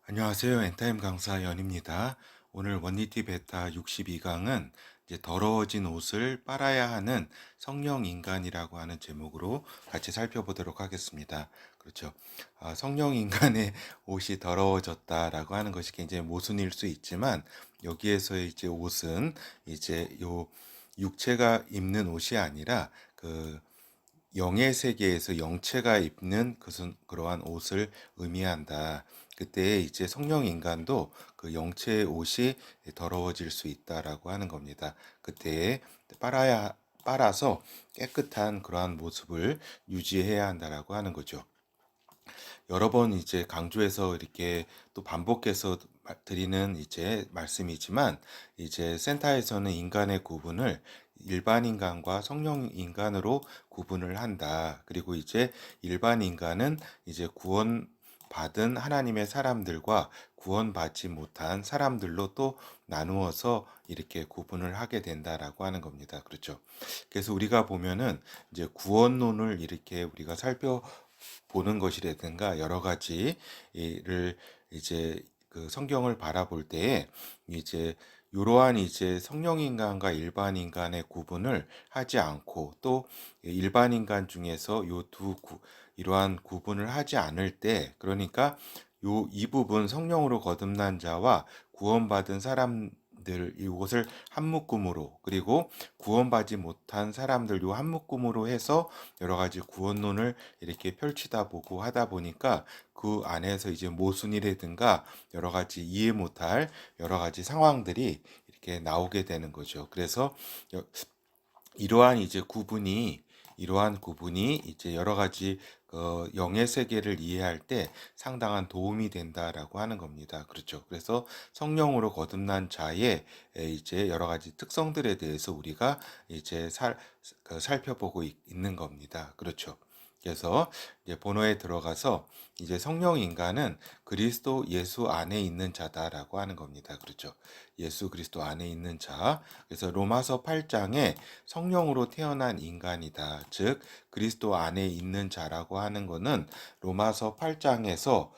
안녕하세요. 엔타임 강사 연입니다. 오늘 원니티 베타 62강은 이제 더러워진 옷을 빨아야 하는 성령 인간이라고 하는 제목으로 같이 살펴보도록 하겠습니다. 그렇죠. 성령 인간의 옷이 더러워졌다라고 하는 것이 굉장히 모순일 수 있지만 여기에서의 이제 옷은 이제 요 육체가 입는 옷이 아니라 그 영의 세계에서 영체가 입는 그러한 옷을 의미한다. 그때 이제 성령 인간도 그 영체의 옷이 더러워질 수 있다라고 하는 겁니다. 그때 빨아서 깨끗한 그러한 모습을 유지해야 한다라고 하는 거죠. 여러 번 이제 강조해서 이렇게 또 반복해서 드리는 이제 말씀이지만 이제 센터에서는 인간의 구분을 일반 인간과 성령 인간으로 구분을 한다. 그리고 이제 일반 인간은 이제 구원받은 하나님의 사람들과 구원받지 못한 사람들로 또 나누어서 이렇게 구분을 하게 된다라고 하는 겁니다. 그렇죠. 그래서 우리가 보면은 이제 구원론을 이렇게 우리가 보는 것이라든가 여러 가지를 이제 그 성경을 바라볼 때에 이제 이러한 이제 성령 인간과 일반 인간의 구분을 하지 않고 또 일반 인간 중에서 이러한 구분을 하지 않을 때 그러니까 이 부분 성령으로 거듭난 자와 구원받은 사람들 이것을 한 묶음으로 그리고 구원받지 못한 사람들 요 한 묶음으로 해서 여러 가지 구원론을 이렇게 펼치다 보고 하다 보니까 그 안에서 이제 모순이라든가 여러 가지 이해 못할 여러 가지 상황들이 이렇게 나오게 되는 거죠. 그래서 이러한 이제 이러한 구분이 이제 여러 가지 영의 세계를 이해할 때 상당한 도움이 된다라고 하는 겁니다. 그렇죠. 그래서 성령으로 거듭난 자의 이제 여러 가지 특성들에 대해서 우리가 이제 살펴보고 있는 겁니다. 그렇죠. 그래서 이제 본어에 들어가서 이제 성령 인간은 그리스도 예수 안에 있는 자다라고 하는 겁니다. 그렇죠. 예수 그리스도 안에 있는 자. 그래서 로마서 8장에 성령으로 태어난 인간이다. 즉 그리스도 안에 있는 자라고 하는 것은 로마서 8장에서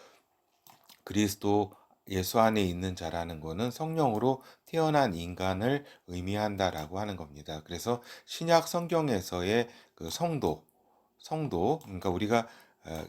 그리스도 예수 안에 있는 자라는 것은 성령으로 태어난 인간을 의미한다라고 하는 겁니다. 그래서 신약 성경에서의 그 그러니까 우리가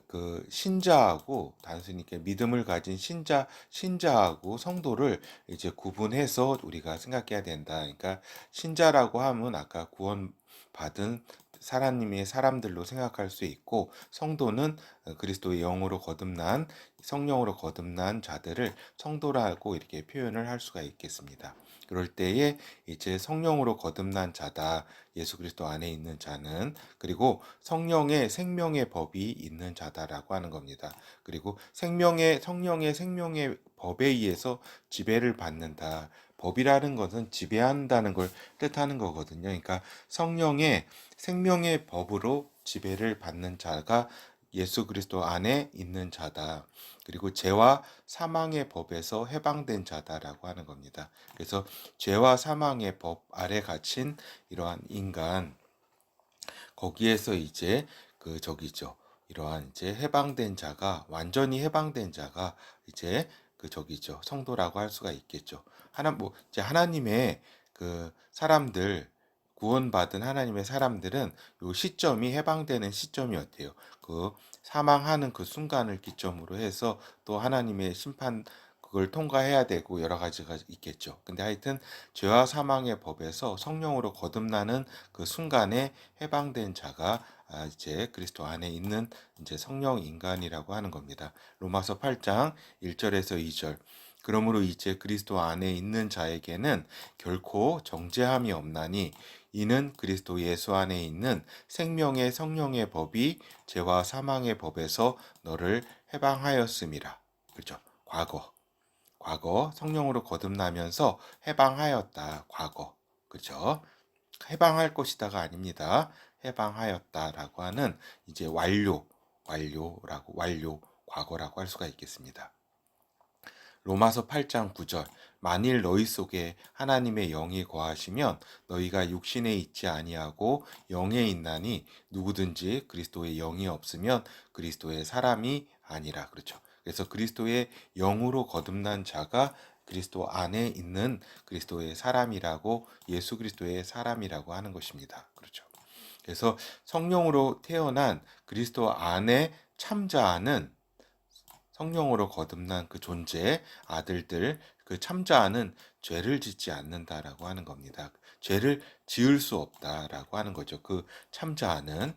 그 신자하고 단순히 이렇게 믿음을 가진 신자하고 성도를 이제 구분해서 우리가 생각해야 된다. 그러니까 신자라고 하면 아까 구원받은 하나님의 사람들로 생각할 수 있고 성도는 그리스도의 영으로 거듭난 성령으로 거듭난 자들을 성도라고 이렇게 표현을 할 수가 있겠습니다. 그럴 때에 이제 성령으로 거듭난 자다. 예수 그리스도 안에 있는 자는 그리고 생명의 법이 있는 자다라고 하는 겁니다. 그리고 성령의 생명의 법에 의해서 지배를 받는다. 법이라는 것은 지배한다는 걸 뜻하는 거거든요. 그러니까 성령의 생명의 법으로 지배를 받는 자가 예수 그리스도 안에 있는 자다. 그리고 죄와 사망의 법에서 해방된 자다라고 하는 겁니다. 그래서 죄와 사망의 법 아래 갇힌 이러한 인간, 거기에서 이제 그 저기죠. 이러한 이제 완전히 해방된 자가 이제 그 저기죠. 성도라고 할 수가 있겠죠. 이제 하나님의 그 사람들, 구원받은 하나님의 사람들은 요 시점이 해방되는 시점이 어때요? 그 사망하는 그 순간을 기점으로 해서 또 하나님의 심판 그걸 통과해야 되고 여러 가지가 있겠죠. 근데 하여튼 죄와 사망의 법에서 성령으로 거듭나는 그 순간에 해방된 자가 이제 그리스도 안에 있는 이제 성령 인간이라고 하는 겁니다. 로마서 8장 1절에서 2절. 그러므로 이제 그리스도 안에 있는 자에게는 결코 정죄함이 없나니 이는 그리스도 예수 안에 있는 생명의 성령의 법이 죄와 사망의 법에서 너를 해방하였음이라. 그렇죠? 과거 성령으로 거듭나면서 해방하였다. 과거. 그죠? 해방할 것이다가 아닙니다. 해방하였다라고 하는 이제 과거라고 할 수가 있겠습니다. 로마서 8장 9절. 만일 너희 속에 하나님의 영이 거하시면 너희가 육신에 있지 아니하고 영에 있나니 누구든지 그리스도의 영이 없으면 그리스도의 사람이 아니라. 그렇죠. 그래서 그리스도의 영으로 거듭난 자가 그리스도 안에 있는 그리스도의 사람이라고, 예수 그리스도의 사람이라고 하는 것입니다. 그렇죠. 그래서 성령으로 태어난 그리스도 안에 참자는, 성령으로 거듭난 그 존재, 아들들, 그 참자는 죄를 짓지 않는다라고 하는 겁니다. 죄를 지을 수 없다라고 하는 거죠. 그 참자는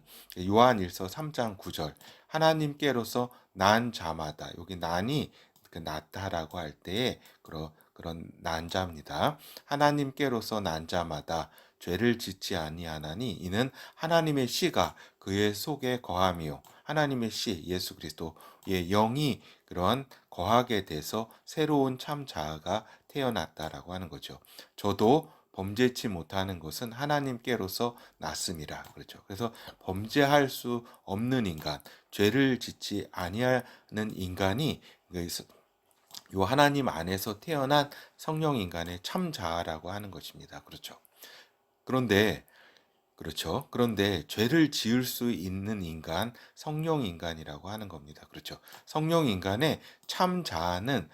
요한일서 3장 9절, 하나님께로서 난 자마다, 여기 난이 그 낳다라고 할 때에 그런 난자입니다. 하나님께로서 난 자마다 죄를 짓지 아니하나니 이는 하나님의 씨가 그의 속에 거함이요, 하나님의 씨 예수 그리스도의 영이 그러한 거하게 돼서 새로운 참 자아가 태어났다라고 하는 거죠. 저도 범죄치 못하는 것은 하나님께로서 났음이라. 그렇죠. 그래서 범죄할 수 없는 인간, 죄를 짓지 아니하는 인간이 요 하나님 안에서 태어난 성령 인간의 참 자아라고 하는 것입니다. 그렇죠. 그런데 그렇죠. 그런데 죄를 지을 수 있는 인간, 성령 인간이라고 하는 겁니다. 그렇죠. 성령 인간의 참 자아는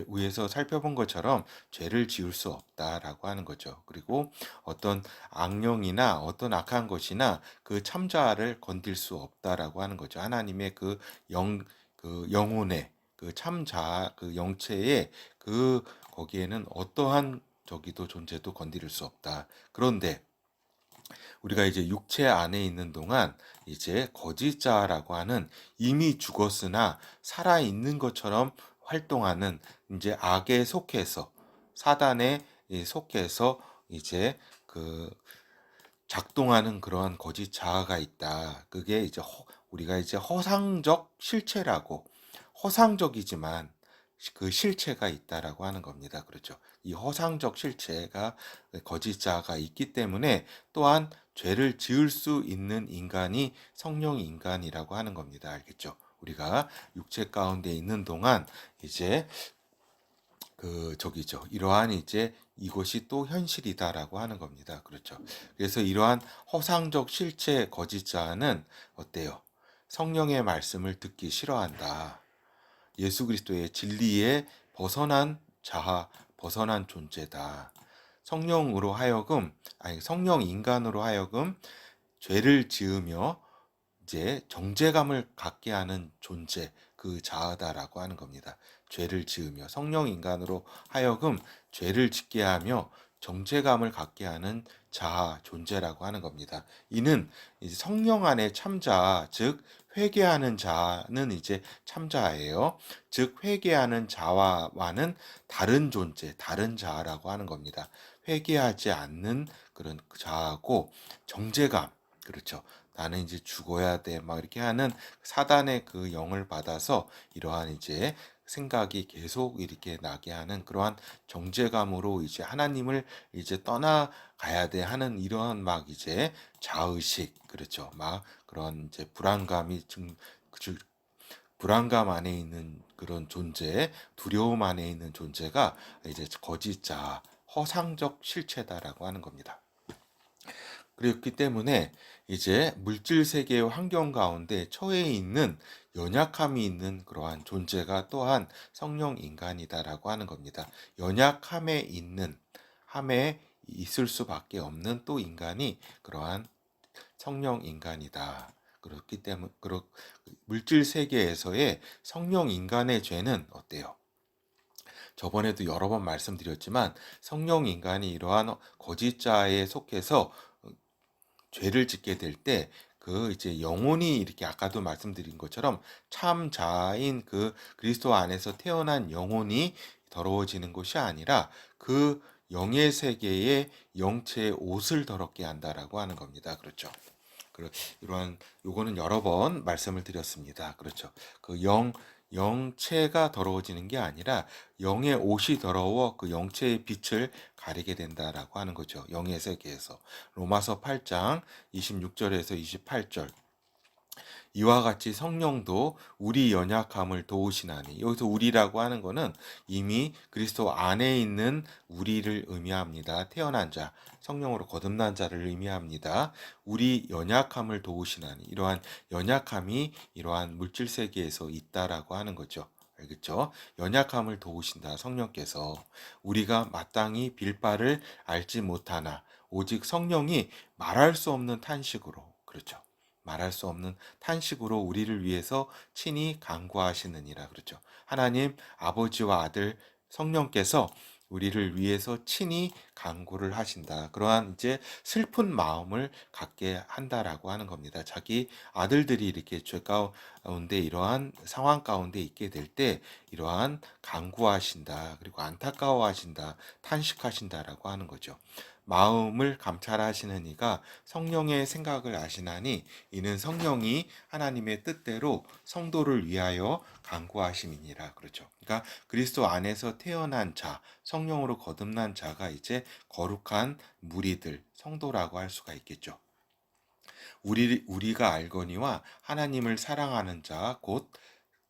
위에서 살펴본 것처럼 죄를 지을 수 없다라고 하는 거죠. 그리고 어떤 악령이나 어떤 악한 것이나 그 참 자아를 건들 수 없다라고 하는 거죠. 하나님의 그 영혼의 그 참 자아, 그 영체의 그 거기에는 어떠한 저기도 존재도 건드릴 수 없다. 그런데 우리가 이제 육체 안에 있는 동안 이제 거짓자라고 하는, 이미 죽었으나 살아 있는 것처럼 활동하는, 이제 악에 속해서, 사단에 속해서 이제 그 작동하는 그러한 거짓 자아가 있다. 그게 이제 우리가 이제 허상적 실체라고, 허상적이지만 그 실체가 있다라고 하는 겁니다. 그렇죠. 이 허상적 실체가, 거짓 자아가 있기 때문에 또한 죄를 지을 수 있는 인간이 성령 인간이라고 하는 겁니다. 알겠죠? 우리가 육체 가운데 있는 동안 이제 저기죠. 이러한 이제 이것이 또 현실이다라고 하는 겁니다. 그렇죠. 그래서 이러한 허상적 실체 거짓자는 어때요? 성령의 말씀을 듣기 싫어한다. 예수 그리스도의 진리에 벗어난 자아, 벗어난 존재다. 성령으로 하여금, 아니 성령 인간으로 하여금 죄를 지으며 이제 정죄감을 갖게 하는 존재, 그 자아다라고 하는 겁니다. 죄를 지으며 성령 인간으로 하여금 죄를 짓게 하며 정죄감을 갖게 하는 자아, 존재라고 하는 겁니다. 이는 이제 성령 안에 참자, 즉 회개하는 자는 이제 참자예요. 즉 회개하는 자와는 다른 존재, 다른 자아라고 하는 겁니다. 회개하지 않는 그런 자아고, 정죄감, 그렇죠. 나는 이제 죽어야 돼, 막 이렇게 하는 사단의 그 영을 받아서 이러한 이제 생각이 계속 이렇게 나게 하는 그러한 정죄감으로 이제 하나님을 이제 떠나가야 돼 하는 이러한 막 이제 자의식, 그렇죠. 막 그런 이제 불안감 안에 있는 그런 존재, 두려움 안에 있는 존재가 이제 거짓자, 허상적 실체다라고 하는 겁니다. 그렇기 때문에 이제 물질 세계의 환경 가운데 처해 있는 연약함이 있는 그러한 존재가 또한 성령 인간이다라고 하는 겁니다. 연약함에 함에 있을 수밖에 없는 또 인간이 그러한 성령 인간이다. 그렇기 때문에 물질 세계에서의 성령 인간의 죄는 어때요? 저번에도 여러 번 말씀드렸지만 성령 인간이 이러한 거짓자에 속해서 죄를 짓게 될 때 그 이제 영혼이, 이렇게 아까도 말씀드린 것처럼 참자인 그 그리스도 안에서 태어난 영혼이 더러워지는 것이 아니라 그 영의 세계의 영체의 옷을 더럽게 한다라고 하는 겁니다. 그렇죠. 이러한 요거는 여러 번 말씀을 드렸습니다. 그렇죠. 그 영체가 더러워지는 게 아니라 영의 옷이 더러워 그 영체의 빛을 가리게 된다라고 하는 거죠. 영의 세계에서. 로마서 8장 26절에서 28절. 이와 같이 성령도 우리 연약함을 도우시나니, 여기서 우리라고 하는 것은 이미 그리스도 안에 있는 우리를 의미합니다. 태어난 자, 성령으로 거듭난 자를 의미합니다. 우리 연약함을 도우시나니, 이러한 연약함이 이러한 물질 세계에서 있다라고 하는 거죠. 알겠죠? 연약함을 도우신다. 성령께서 우리가 마땅히 빌 바를 알지 못하나 오직 성령이 말할 수 없는 탄식으로, 그렇죠? 말할 수 없는 탄식으로 우리를 위해서 친히 간구하시느니라. 그렇죠? 하나님 아버지와 아들 성령께서 우리를 위해서 친히 간구를 하신다. 그러한 이제 슬픈 마음을 갖게 한다라고 하는 겁니다. 자기 아들들이 이렇게 죄 가운데 이러한 상황 가운데 있게 될 때 이러한 간구하신다. 그리고 안타까워하신다. 탄식하신다라고 하는 거죠. 마음을 감찰하시는 이가 성령의 생각을 아시나니 이는 성령이 하나님의 뜻대로 성도를 위하여 간구하심이니라. 그렇죠. 그러니까 그리스도 안에서 태어난 자, 성령으로 거듭난 자가 이제 거룩한 무리들, 성도라고 할 수가 있겠죠. 우리가 알거니와 하나님을 사랑하는 자, 곧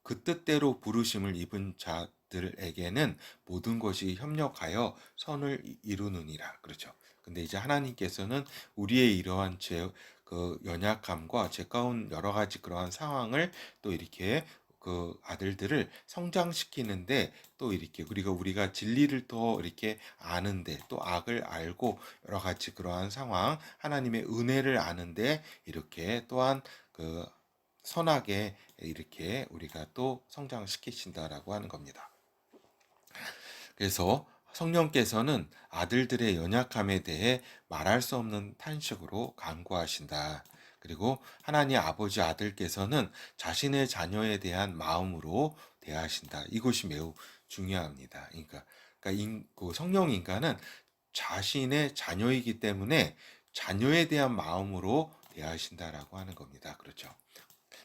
그 뜻대로 부르심을 입은 자들에게는 모든 것이 협력하여 선을 이루느니라. 그렇죠. 근데 이제 하나님께서는 우리의 이러한 그 연약함과 죄 가운 여러 가지 그러한 상황을 또 이렇게 그 아들들을 성장시키는데 또 이렇게 그리고 우리가 진리를 더 이렇게 아는데 또 악을 알고 여러 가지 그러한 상황 하나님의 은혜를 아는데 이렇게 또한 그 선하게 이렇게 우리가 또 성장시키신다라고 하는 겁니다. 그래서 성령께서는 아들들의 연약함에 대해 말할 수 없는 탄식으로 간구하신다. 그리고 하나님 아버지 아들께서는 자신의 자녀에 대한 마음으로 대하신다. 이것이 매우 중요합니다. 그 성령 인간은 자신의 자녀이기 때문에 자녀에 대한 마음으로 대하신다라고 하는 겁니다. 그렇죠.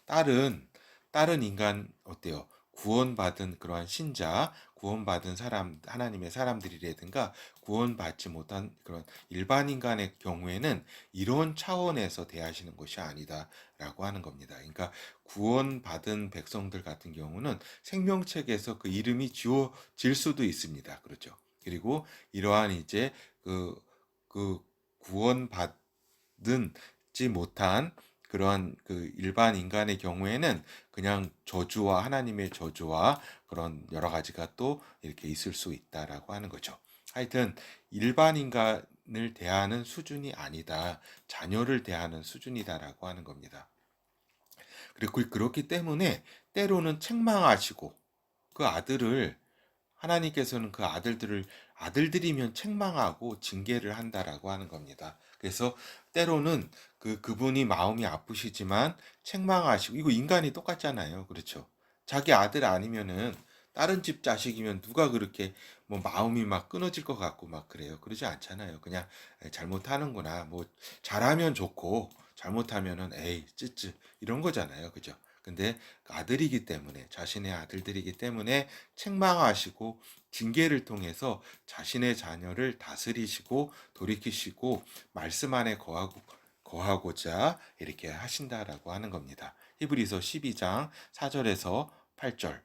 딸은 다른 인간 어때요? 구원받은 그러한 신자, 구원받은 사람, 하나님의 사람들이라든가 구원받지 못한 그런 일반 인간의 경우에는 이런 차원에서 대하시는 것이 아니다라고 하는 겁니다. 그러니까 구원받은 백성들 같은 경우는 생명책에서 그 이름이 지워질 수도 있습니다. 그렇죠. 그리고 이러한 이제 그 구원받지 못한 그러한 그 일반 인간의 경우에는 그냥 저주와 하나님의 저주와 그런 여러 가지가 또 이렇게 있을 수 있다라고 하는 거죠. 하여튼 일반 인간을 대하는 수준이 아니다. 자녀를 대하는 수준이다라고 하는 겁니다. 그리고 그렇기 때문에 때로는 책망하시고 그 아들을 하나님께서는 그 아들들이면 책망하고 징계를 한다라고 하는 겁니다. 그래서 때로는 그분이 마음이 아프시지만 책망하시고 이거 인간이 똑같잖아요. 그렇죠? 자기 아들 아니면은 다른 집 자식이면 누가 그렇게 뭐 마음이 막 끊어질 것 같고 막 그래요. 그러지 않잖아요. 그냥 잘못하는구나. 뭐 잘하면 좋고 잘못하면은 에이 찌찌 이런 거잖아요. 그죠? 근데 아들이기 때문에 자신의 아들들이기 때문에 책망하시고 징계를 통해서 자신의 자녀를 다스리시고 돌이키시고 말씀 안에 거하고자 이렇게 하신다라고 하는 겁니다. 히브리서 12장 4절에서 8절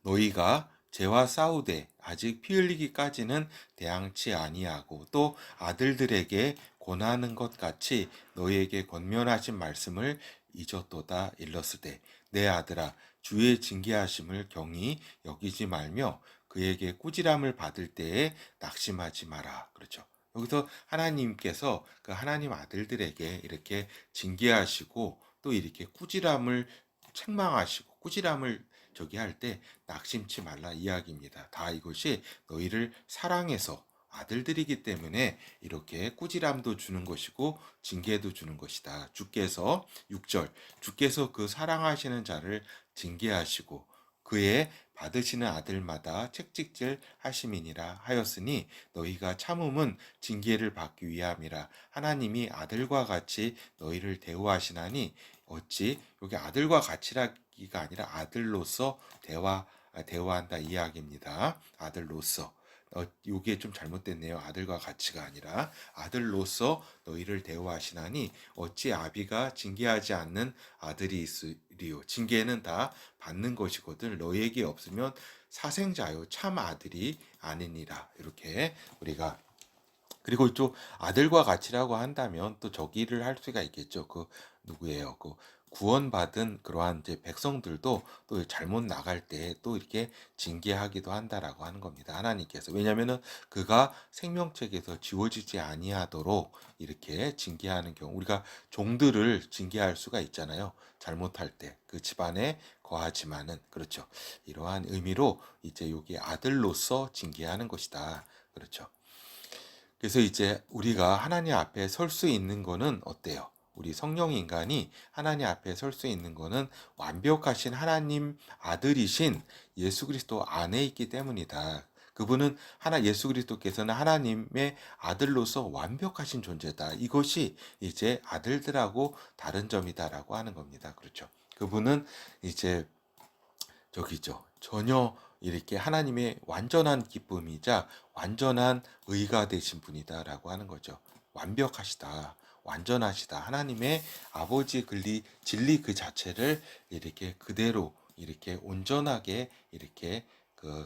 너희가 죄와 싸우되 아직 피 흘리기까지는 대항치 아니하고 또 아들들에게 권하는 것 같이 너희에게 권면하신 말씀을 잊었도다 일렀으되 내 아들아 주의 징계하심을 경히 여기지 말며 그에게 꾸지람을 받을 때에 낙심하지 마라. 그렇죠. 여기서 하나님께서 그 하나님 아들들에게 이렇게 징계하시고 또 이렇게 꾸지람을 책망하시고 꾸지람을 저기 할 때 낙심치 말라 이야기입니다. 다 이것이 너희를 사랑해서 아들들이기 때문에 이렇게 꾸지람도 주는 것이고 징계도 주는 것이다. 주께서 6절 주께서 그 사랑하시는 자를 징계하시고 그의 받으시는 아들마다 책찍질 하심이니라 하였으니 너희가 참음은 징계를 받기 위함이라 하나님이 아들과 같이 너희를 대우하시나니 어찌 여기 아들과 같이라기가 아니라 아들로서 대화한다 이야기입니다. 아들로서 요게 좀 잘못됐네요. 아들과 같이가 아니라 아들로서 너희를 대우하시나니 어찌 아비가 징계하지 않는 아들이 있으리요. 징계는 다 받는 것이거든. 너희에게 없으면 사생자요 참 아들이 아니니라. 이렇게 우리가 그리고 또 아들과 같이라고 한다면 또 저기를 할 수가 있겠죠. 그 누구예요? 구원받은 그러한 이제 백성들도 또 잘못 나갈 때 또 이렇게 징계하기도 한다라고 하는 겁니다. 하나님께서. 왜냐하면은 그가 생명책에서 지워지지 아니하도록 이렇게 징계하는 경우, 우리가 종들을 징계할 수가 있잖아요. 잘못할 때 그 집안에 거하지만은, 그렇죠. 이러한 의미로 이제 여기 아들로서 징계하는 것이다. 그렇죠. 그래서 이제 우리가 하나님 앞에 설 수 있는 거는 어때요? 우리 성령 인간이 하나님 앞에 설 수 있는 거는 완벽하신 하나님 아들이신 예수 그리스도 안에 있기 때문이다. 그분은 예수 그리스도께서는 하나님의 아들로서 완벽하신 존재다. 이것이 이제 아들들하고 다른 점이다라고 하는 겁니다. 그렇죠. 그분은 이제 저기죠. 전혀 이렇게 하나님의 완전한 기쁨이자 완전한 의가 되신 분이다라고 하는 거죠. 완벽하시다. 완전하시다. 하나님의 아버지 진리 그 자체를 이렇게 그대로 이렇게 온전하게 이렇게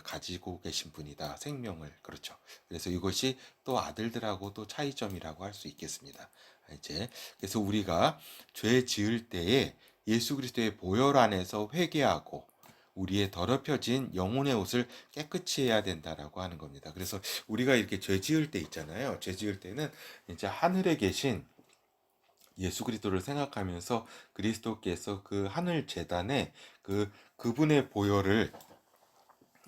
가지고 계신 분이다. 생명을. 그렇죠. 그래서 이것이 또 아들들하고 또 차이점이라고 할 수 있겠습니다. 이제 그래서 우리가 죄 지을 때에 예수 그리스도의 보혈 안에서 회개하고 우리의 더럽혀진 영혼의 옷을 깨끗이 해야 된다라고 하는 겁니다. 그래서 우리가 이렇게 죄 지을 때 있잖아요. 죄 지을 때는 이제 하늘에 계신 예수 그리스도를 생각하면서 그리스도께서 그 하늘 제단에 그분의 보혈을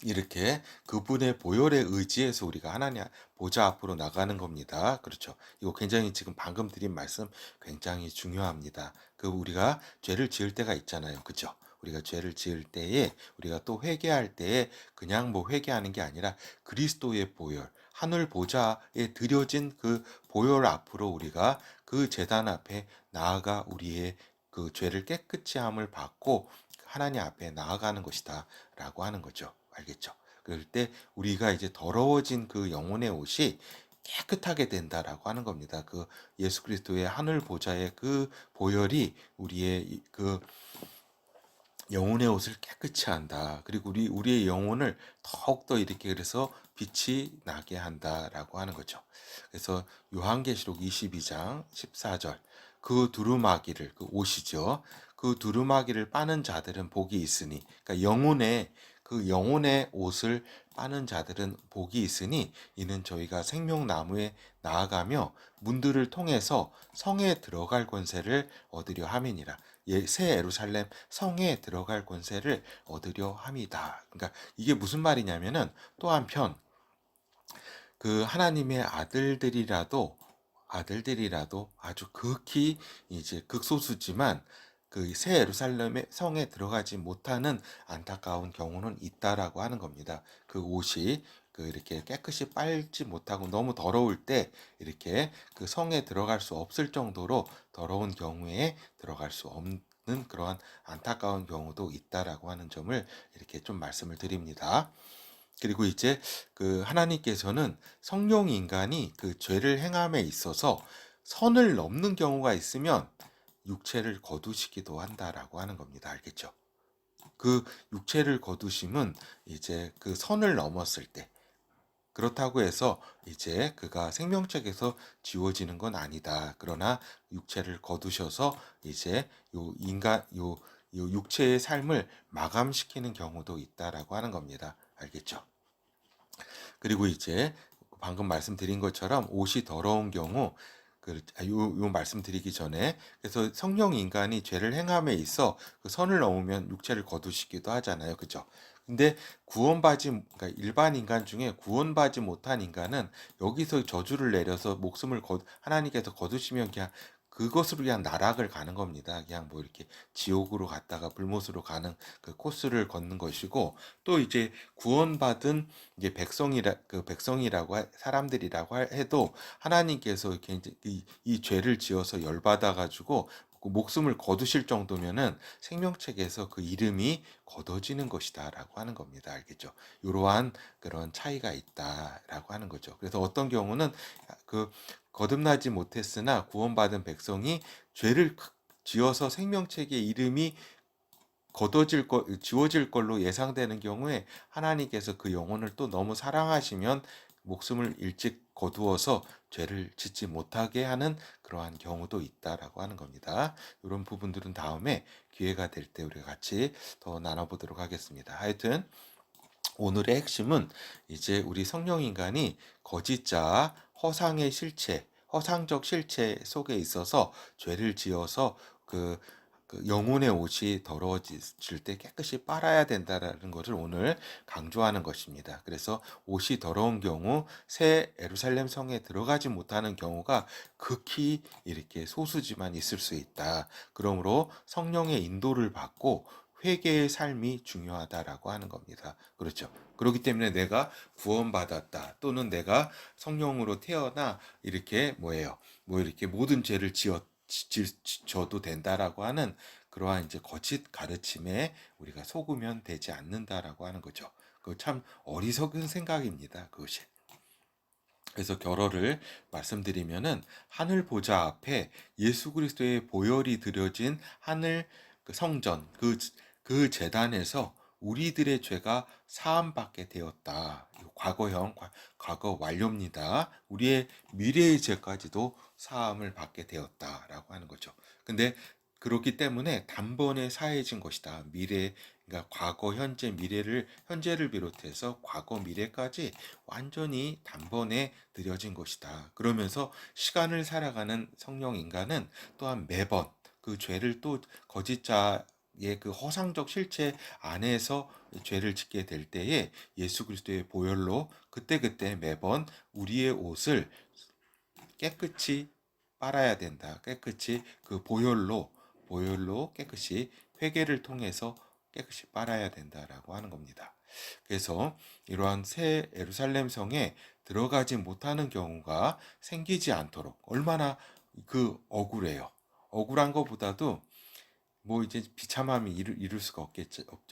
이렇게 그분의 보혈에 의지해서 우리가 하나님 보좌 앞으로 나가는 겁니다. 그렇죠. 이거 굉장히 지금 방금 드린 말씀 굉장히 중요합니다. 우리가 죄를 지을 때가 있잖아요. 그렇죠. 우리가 죄를 지을 때에 우리가 또 회개할 때에 그냥 뭐 회개하는 게 아니라 그리스도의 보혈, 하늘 보좌에 드려진 그 보혈 앞으로 우리가 그 제단 앞에 나아가 우리의 그 죄를 깨끗이 함을 받고 하나님 앞에 나아가는 것이다라고 하는 거죠. 알겠죠? 그럴 때 우리가 이제 더러워진 그 영혼의 옷이 깨끗하게 된다라고 하는 겁니다. 그 예수 그리스도의 하늘 보좌의 그 보혈이 우리의 그 영혼의 옷을 깨끗이 한다. 그리고 우리의 영혼을 더욱더 이렇게 그래서 빛이 나게 한다라고 하는 거죠. 그래서 요한계시록 22장 14절 그 두루마기를 그 옷이죠. 그 두루마기를 빠는 자들은 복이 있으니 그러니까 영혼의 옷을 빠는 자들은 복이 있으니 이는 저희가 생명나무에 나아가며 문들을 통해서 성에 들어갈 권세를 얻으려 함이니라. 새 예루살렘 성에 들어갈 권세를 얻으려 함이다. 그러니까 이게 무슨 말이냐면은 또 한편 그 하나님의 아들들이라도 아주 극히 이제 극소수지만 그 새 예루살렘의 성에 들어가지 못하는 안타까운 경우는 있다라고 하는 겁니다. 그 옷이 이렇게 깨끗이 빨지 못하고 너무 더러울 때 이렇게 그 성에 들어갈 수 없을 정도로 더러운 경우에 들어갈 수 없는 그러한 안타까운 경우도 있다라고 하는 점을 이렇게 좀 말씀을 드립니다. 그리고 이제 그 하나님께서는 성령 인간이 그 죄를 행함에 있어서 선을 넘는 경우가 있으면 육체를 거두시기도 한다라고 하는 겁니다. 알겠죠? 그 육체를 거두심은 이제 그 선을 넘었을 때 그렇다고 해서 이제 그가 생명책에서 지워지는 건 아니다. 그러나 육체를 거두셔서 이제 요 육체의 삶을 마감시키는 경우도 있다라고 하는 겁니다. 알겠죠? 그리고 이제 방금 말씀드린 것처럼 옷이 더러운 경우 요 말씀드리기 전에 그래서 성령 인간이 죄를 행함에 있어 그 선을 넘으면 육체를 거두시기도 하잖아요. 그죠? 근데 그러니까 일반 인간 중에 구원받지 못한 인간은 여기서 저주를 내려서 하나님께서 거두시면 그냥 그것으로 그냥 나락을 가는 겁니다. 그냥 뭐 이렇게 지옥으로 갔다가 불못으로 가는 그 코스를 걷는 것이고 또 이제 구원받은 이제 사람들이라고 해도 하나님께서 이렇게 이제 이 죄를 지어서 열받아 가지고 그 목숨을 거두실 정도면은 생명책에서 그 이름이 거둬지는 것이다라고 하는 겁니다. 알겠죠? 이러한 그런 차이가 있다라고 하는 거죠. 그래서 어떤 경우는 그 거듭나지 못했으나 구원받은 백성이 죄를 지어서 생명책의 이름이 지워질 걸로 예상되는 경우에 하나님께서 그 영혼을 또 너무 사랑하시면 목숨을 일찍 거두어서 죄를 짓지 못하게 하는 그러한 경우도 있다라고 하는 겁니다. 이런 부분들은 다음에 기회가 될 때 우리가 같이 더 나눠보도록 하겠습니다. 하여튼 오늘의 핵심은 이제 우리 성령 인간이 거짓자, 허상의 실체, 허상적 실체 속에 있어서 죄를 지어서 그 영혼의 옷이 더러워질 때 깨끗이 빨아야 된다라는 것을 오늘 강조하는 것입니다. 그래서 옷이 더러운 경우 새 예루살렘 성에 들어가지 못하는 경우가 극히 이렇게 소수지만 있을 수 있다. 그러므로 성령의 인도를 받고 회개의 삶이 중요하다라고 하는 겁니다. 그렇죠. 그렇기 때문에 내가 구원받았다 또는 내가 성령으로 태어나 이렇게 뭐예요? 뭐 이렇게 모든 죄를 져도 된다라고 하는 그러한 이제 거짓 가르침에 우리가 속으면 되지 않는다라고 하는 거죠. 그 참 어리석은 생각입니다. 그것이. 그래서 결어를 말씀드리면은 하늘 보좌 앞에 예수 그리스도의 보혈이 드려진 하늘 그 성전 그 제단에서 우리들의 죄가 사함받게 되었다. 과거형 과거 완료입니다. 우리의 미래의 죄까지도 사함을 받게 되었다라고 하는 거죠. 근데 그렇기 때문에 단번에 사해진 것이다. 미래 그러니까 과거, 현재, 현재를 비롯해서 과거, 미래까지 완전히 단번에 들여진 것이다. 그러면서 시간을 살아가는 성령 인간은 또한 매번 그 죄를 또 거짓자의 그 허상적 실체 안에서 죄를 짓게 될 때에 예수 그리스도의 보혈로 그때그때 매번 우리의 옷을 깨끗이 빨아야 된다. 깨끗이 그 보혈로 깨끗이 회개를 통해서 깨끗이 빨아야 된다라고 하는 겁니다. 그래서 이러한 새 예루살렘 성에 들어가지 못하는 경우가 생기지 않도록 얼마나 그 억울해요. 억울한 것보다도 뭐 이제 비참함이 이룰 수가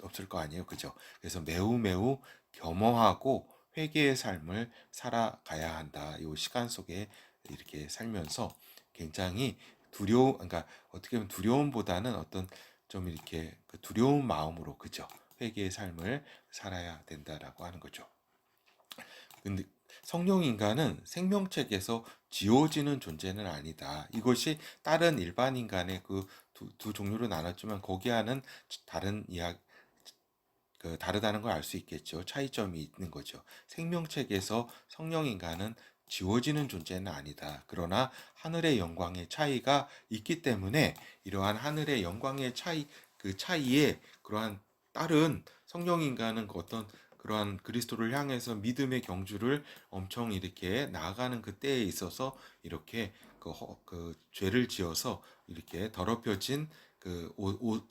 없을 거 아니에요. 그죠? 그래서 매우 겸허하고 회개의 삶을 살아가야 한다. 이 시간 속에 이렇게 살면서 굉장히 그러니까 어떻게 보면 두려움보다는 어떤 좀 이렇게 그 두려운 마음으로, 그죠? 회개의 삶을 살아야 된다라고 하는 거죠. 근데 성령 인간은 생명책에서 지워지는 존재는 아니다. 이것이 다른 일반 인간의 그 두 종류로 나눴지만 거기와는 다른 다르다는 걸 알 수 있겠죠. 차이점이 있는 거죠. 생명책에서 성령 인간은 지워지는 존재는 아니다. 그러나 하늘의 영광의 차이가 있기 때문에 이러한 하늘의 영광의 그 차이에 그러한 다른 성령 인간은 어떤 그러한 그리스도를 향해서 믿음의 경주를 엄청 이렇게 나아가는 그때에 있어서 이렇게 그 죄를 지어서 이렇게 더럽혀진 그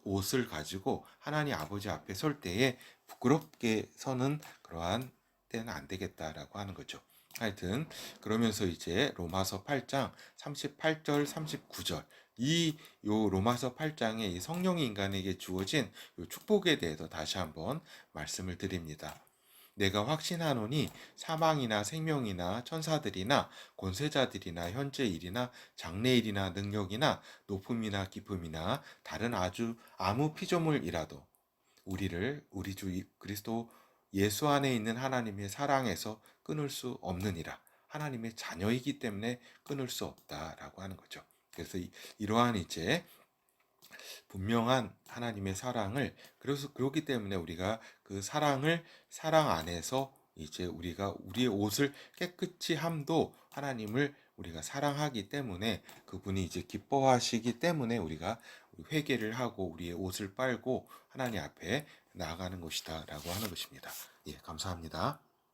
옷을 가지고 하나님 아버지 앞에 설 때에 부끄럽게 서는 그러한 때는 안 되겠다라고 하는 거죠. 하여튼 그러면서 이제 로마서 8장 38절 39절 요 로마서 8장의 이 성령 인간에게 주어진 요 축복에 대해서 다시 한번 말씀을 드립니다. 내가 확신하노니 사망이나 생명이나 천사들이나 권세자들이나 현재 일이나 장래 일이나 능력이나 높음이나 깊음이나 다른 아무 피조물이라도 우리 주 그리스도 예수 안에 있는 하나님의 사랑에서 끊을 수 없느니라. 하나님의 자녀이기 때문에 끊을 수 없다라고 하는 거죠. 그래서 이러한 이제 분명한 하나님의 사랑을 그렇기 때문에 우리가 그 사랑 안에서 이제 우리가 우리의 옷을 깨끗이 함도 하나님을 우리가 사랑하기 때문에 그분이 이제 기뻐하시기 때문에 우리가 회개를 하고 우리의 옷을 빨고 하나님 앞에 나아가는 것이다라고 하는 것입니다. 예, 감사합니다.